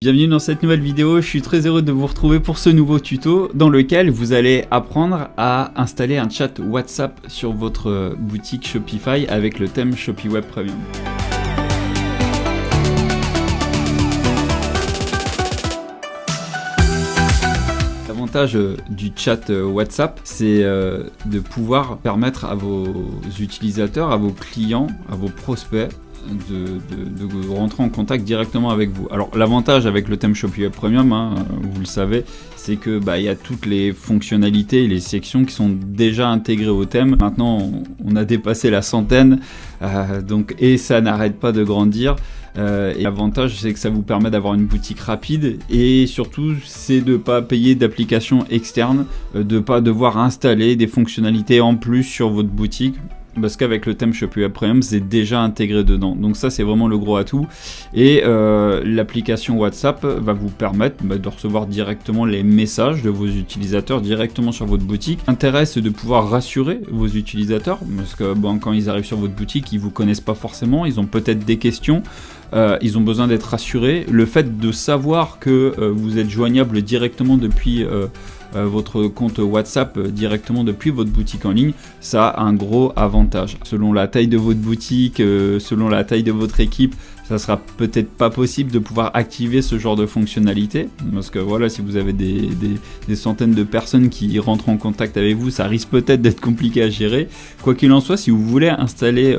Bienvenue dans cette nouvelle vidéo, je suis très heureux de vous retrouver pour ce nouveau tuto dans lequel vous allez apprendre à installer un chat WhatsApp sur votre boutique Shopify avec le thème Shopee Web Premium. L'avantage du chat WhatsApp, c'est de pouvoir permettre à vos utilisateurs, à vos clients, à vos prospects de rentrer en contact directement avec vous. Alors l'avantage avec le thème Shopee Web Premium, vous le savez, c'est que il y a toutes les fonctionnalités et les sections qui sont déjà intégrées au thème. Maintenant on a dépassé la centaine, et ça n'arrête pas de grandir. Et l'avantage, c'est que ça vous permet d'avoir une boutique rapide et surtout, c'est de ne pas payer d'applications externes, de ne pas devoir installer des fonctionnalités en plus sur votre boutique. Parce qu'avec le thème Shopee Web Premium, c'est déjà intégré dedans. Donc ça, c'est vraiment le gros atout. Et l'application WhatsApp va vous permettre de recevoir directement les messages de vos utilisateurs directement sur votre boutique. L'intérêt, c'est de pouvoir rassurer vos utilisateurs. Parce que quand ils arrivent sur votre boutique, ils ne vous connaissent pas forcément. Ils ont peut-être des questions. Ils ont besoin d'être rassurés. Le fait de savoir que vous êtes joignable directement depuis votre compte WhatsApp, directement depuis votre boutique en ligne, ça a un gros avantage. Selon la taille de votre boutique, selon la taille de votre équipe, ça sera peut-être pas possible de pouvoir activer ce genre de fonctionnalité, parce que voilà, si vous avez des centaines de personnes qui rentrent en contact avec vous, ça risque peut-être d'être compliqué à gérer. Quoi qu'il en soit, si vous voulez installer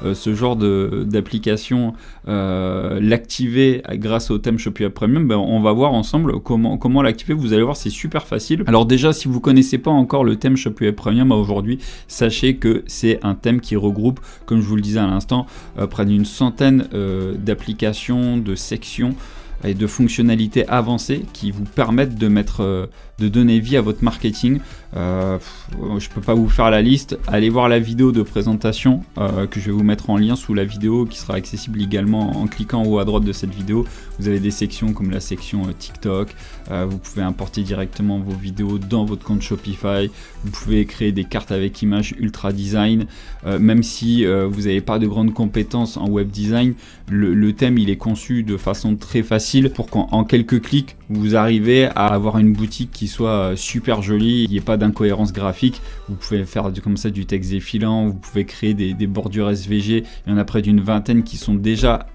ce genre d'application, l'activer grâce au thème Shopee Web Premium, on va voir ensemble comment l'activer. Vous allez voir, c'est super facile. Alors déjà, si vous connaissez pas encore le thème Shopee Web Premium aujourd'hui, sachez que c'est un thème qui regroupe, comme je vous le disais à l'instant, près d'une centaine d'applications, de sections et de fonctionnalités avancées qui vous permettent de donner vie à votre marketing. Je peux pas vous faire la liste, allez voir la vidéo de présentation que je vais vous mettre en lien sous la vidéo, qui sera accessible également en cliquant en haut à droite de cette vidéo. Vous avez des sections comme la section TikTok, vous pouvez importer directement vos vidéos dans votre compte Shopify, vous pouvez créer des cartes avec images ultra design, même si vous n'avez pas de grandes compétences en web design, le thème il est conçu de façon très facile pour qu'en quelques clics vous arrivez à avoir une boutique qui soit super jolie, il n'y ait pas d'incohérence graphique. Vous pouvez faire comme ça du texte défilant, vous pouvez créer des bordures SVG, il y en a près d'une vingtaine qui sont déjà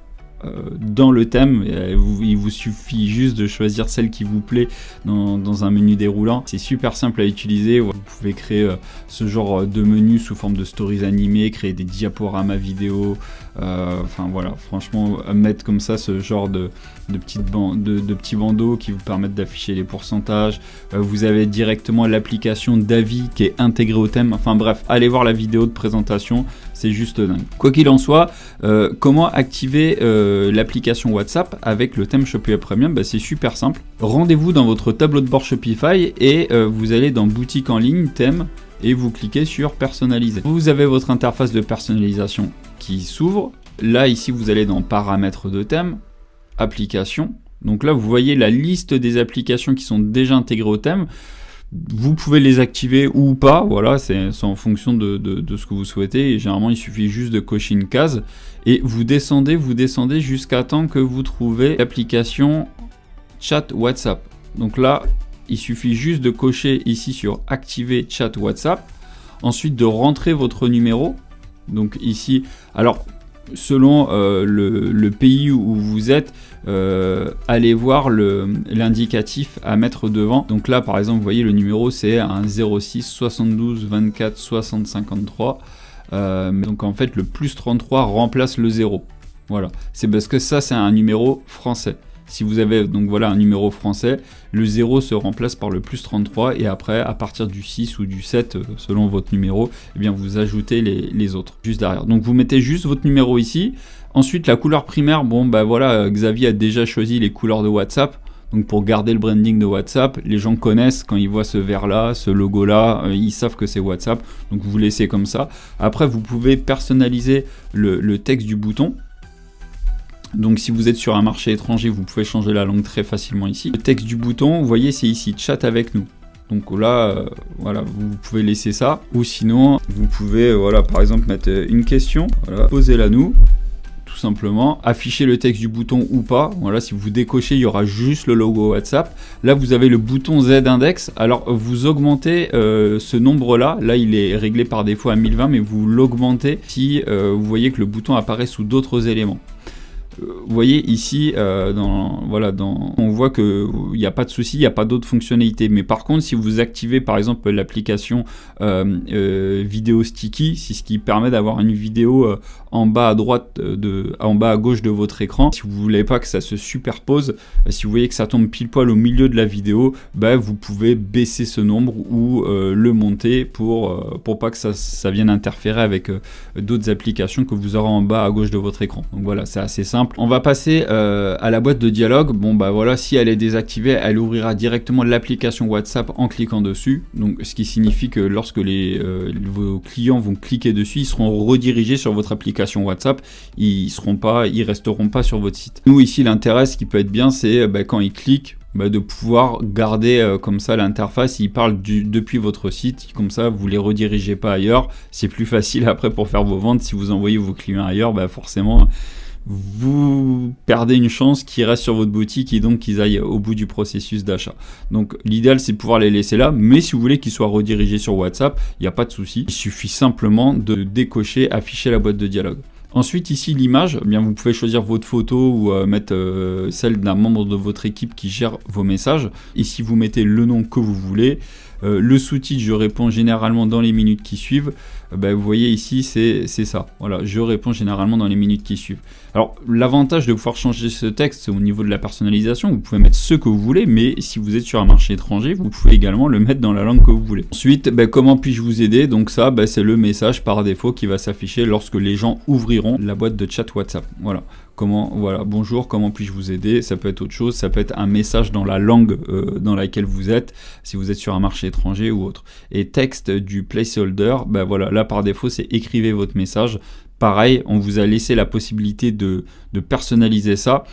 dans le thème. Il vous suffit juste de choisir celle qui vous plaît dans un menu déroulant. C'est super simple à utiliser. Vous pouvez créer ce genre de menu sous forme de stories animées, créer des diaporamas vidéo. Voilà, franchement, mettre comme ça ce genre de petits bandeaux qui vous permettent d'afficher les pourcentages. Vous avez directement l'application d'avis qui est intégrée au thème. Enfin bref, allez voir la vidéo de présentation, c'est juste dingue. Quoi qu'il en soit, comment activer l'application WhatsApp avec le thème Shopee Web Premium? C'est super simple. Rendez-vous dans votre tableau de bord Shopify et vous allez dans boutique en ligne, thème, et vous cliquez sur personnaliser. Vous avez votre interface de personnalisation qui s'ouvre. Là, ici, vous allez dans paramètres de thème, applications. Donc là, vous voyez la liste des applications qui sont déjà intégrées au thème. Vous pouvez les activer ou pas, voilà, c'est en fonction de ce que vous souhaitez. Et généralement, il suffit juste de cocher une case et vous descendez jusqu'à temps que vous trouvez l'application chat WhatsApp. Donc là, il suffit juste de cocher ici sur activer chat WhatsApp, ensuite de rentrer votre numéro. Donc ici, alors selon le pays où vous êtes, allez voir l'indicatif à mettre devant. Donc là par exemple, vous voyez le numéro c'est un 06 72 24 60 53. Donc en fait le plus 33 remplace le 0. Voilà, c'est parce que ça c'est un numéro français. Si vous avez donc voilà un numéro français, le 0 se remplace par le plus 33 et après à partir du 6 ou du 7 selon votre numéro, eh bien vous ajoutez les autres juste derrière. Donc vous mettez juste votre numéro ici. Ensuite la couleur primaire, voilà, Xavier a déjà choisi les couleurs de WhatsApp. Donc pour garder le branding de WhatsApp, les gens connaissent quand ils voient ce vert là, ce logo là, ils savent que c'est WhatsApp. Donc vous laissez comme ça. Après vous pouvez personnaliser le texte du bouton. Donc si vous êtes sur un marché étranger, vous pouvez changer la langue très facilement ici. Le texte du bouton, vous voyez, c'est ici, chat avec nous. Donc là, voilà, vous pouvez laisser ça. Ou sinon, vous pouvez, voilà, par exemple, mettre une question, voilà, posez-la nous, tout simplement. Afficher le texte du bouton ou pas. Voilà, si vous décochez, il y aura juste le logo WhatsApp. Là, vous avez le bouton Z-index. Alors, vous augmentez ce nombre-là. Là, il est réglé par défaut à 1020, mais vous l'augmentez si vous voyez que le bouton apparaît sous d'autres éléments. Vous voyez ici, on voit qu'il n'y a pas de souci, il n'y a pas d'autres fonctionnalités. Mais par contre, si vous activez par exemple l'application vidéo sticky, c'est ce qui permet d'avoir une vidéo en bas à droite, en bas à gauche de votre écran. Si vous ne voulez pas que ça se superpose, si vous voyez que ça tombe pile poil au milieu de la vidéo, vous pouvez baisser ce nombre ou le monter pour pas que ça vienne interférer avec d'autres applications que vous aurez en bas à gauche de votre écran. Donc voilà, c'est assez simple. On va passer à la boîte de dialogue. Bon voilà, si elle est désactivée, elle ouvrira directement l'application WhatsApp en cliquant dessus. Donc ce qui signifie que lorsque vos clients vont cliquer dessus, ils seront redirigés sur votre application WhatsApp. Ils resteront pas sur votre site. Nous ici, l'intérêt, ce qui peut être bien, c'est quand ils cliquent, de pouvoir garder comme ça l'interface. Ils parlent depuis votre site, comme ça vous les redirigez pas ailleurs. C'est plus facile après pour faire vos ventes. Si vous envoyez vos clients ailleurs, forcément vous perdez une chance qu'ils restent sur votre boutique et donc qu'ils aillent au bout du processus d'achat. Donc l'idéal, c'est de pouvoir les laisser là, mais si vous voulez qu'ils soient redirigés sur WhatsApp, il n'y a pas de souci. Il suffit simplement de décocher afficher la boîte de dialogue. Ensuite, ici, l'image, vous pouvez choisir votre photo ou mettre celle d'un membre de votre équipe qui gère vos messages. Ici, vous mettez le nom que vous voulez. Le sous-titre, je réponds généralement dans les minutes qui suivent. Vous voyez ici, c'est ça. Voilà, je réponds généralement dans les minutes qui suivent. Alors, l'avantage de pouvoir changer ce texte, c'est au niveau de la personnalisation. Vous pouvez mettre ce que vous voulez, mais si vous êtes sur un marché étranger, vous pouvez également le mettre dans la langue que vous voulez. Ensuite, comment puis-je vous aider? Donc ça, c'est le message par défaut qui va s'afficher lorsque les gens ouvriront la boîte de chat WhatsApp. Voilà. Bonjour, comment puis-je vous aider? Ça peut être autre chose, ça peut être un message dans la langue dans laquelle vous êtes, si vous êtes sur un marché étranger ou autre. Et texte du placeholder, là par défaut, c'est écrivez votre message. Pareil, on vous a laissé la possibilité de personnaliser ça.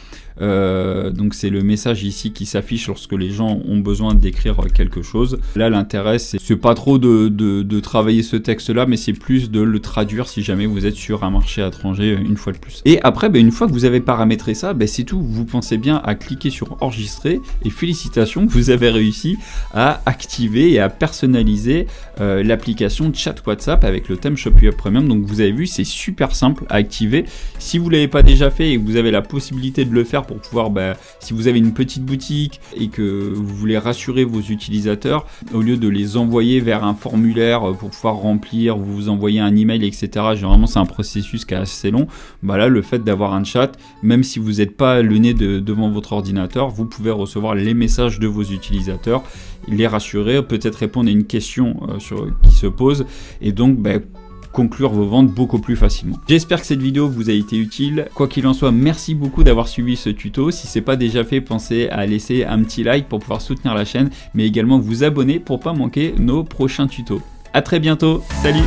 Donc c'est le message ici qui s'affiche lorsque les gens ont besoin d'écrire quelque chose. Là, l'intérêt, c'est pas trop de travailler ce texte-là, mais c'est plus de le traduire si jamais vous êtes sur un marché étranger une fois de plus. Et après, une fois que vous avez paramétré ça, c'est tout. Vous pensez bien à cliquer sur enregistrer et félicitations, vous avez réussi à activer et à personnaliser l'application chat WhatsApp avec le thème ShopUp Premium. Donc vous avez vu, c'est super simple à activer. Si vous ne l'avez pas déjà fait et que vous avez la possibilité de le faire pour pouvoir, si vous avez une petite boutique et que vous voulez rassurer vos utilisateurs, au lieu de les envoyer vers un formulaire pour pouvoir remplir, vous envoyer un email, etc. Généralement, c'est un processus qui est assez long. Là, le fait d'avoir un chat, même si vous n'êtes pas le nez devant votre ordinateur, vous pouvez recevoir les messages de vos utilisateurs, les rassurer, peut-être répondre à une question qui se pose et donc conclure vos ventes beaucoup plus facilement. J'espère que cette vidéo vous a été utile. Quoi qu'il en soit, merci beaucoup d'avoir suivi ce tuto. Si ce n'est pas déjà fait, pensez à laisser un petit like pour pouvoir soutenir la chaîne, mais également vous abonner pour ne pas manquer nos prochains tutos. À très bientôt, salut!